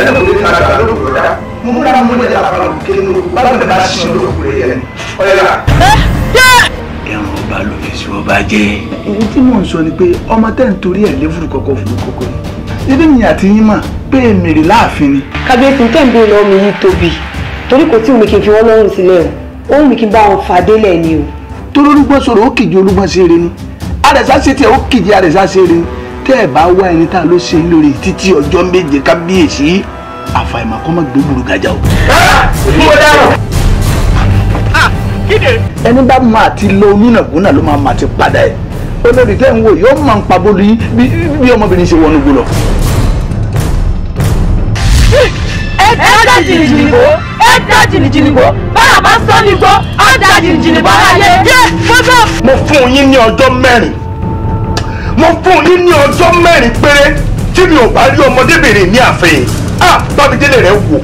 ẹni kò lè ká àgbà lóko rẹ̀ mo múra mo lè dà fún kí ni bá lè bá ṣe lóko rẹ̀ yẹn ọ̀yà. ẹ̀rùn ọba ló fi sí ọba jẹ́. èyí tí mò ń sọ ni pé ọmọ tẹ́ ń torí ẹ̀ léfùrú kọ́kọ́ fún kọ́kọ́ ni ibi mi àti yín mà pé mèrè láàfin ni. kábíyèsí tẹ́ ń bí lọ́wọ́ mi yìí tóbi torí kò tí ò mi kì í fi wọ́n lọ́rùn sílẹ̀ o ó mi kì í bá wọn fàdélẹ̀ ni o. torí olúgbọ́n sọ̀rọ̀ ó kìjì olúgbọ́n ṣe eré ni àrẹ̀sá ṣe tiẹ̀ ó kìjì àrẹ̀sá ṣe eré ni tẹ́ ẹ̀ bá wá ẹni tá a ló ṣe lórí títí ọjọ́ méje kábíyèsí àfàìmọ̀ kọ́ mọ́ gbégbòrò gàjà o. ẹni bá máa ti lo onínàkúnà ló máa ti padà ẹ̀ olórí tẹ́ ń wò yóò máa ń pa bólú yín bí ọmọbìnrin ṣe wọnú gbó lọ. ẹ dá jìnnìjìnnì bò ẹ dá jìnnìjìnnì bò bára bá sọ ní gbọ́ á dá jìnnìjìnnì bò ayé. mo fún yín ní ọjọ́ mẹ́rin mo fún yín ní ọjọ́ mẹ́rin péré tí mi ò bá rí ọmọdébìnrin ní ààfin Bámidélé rẹ̀ wò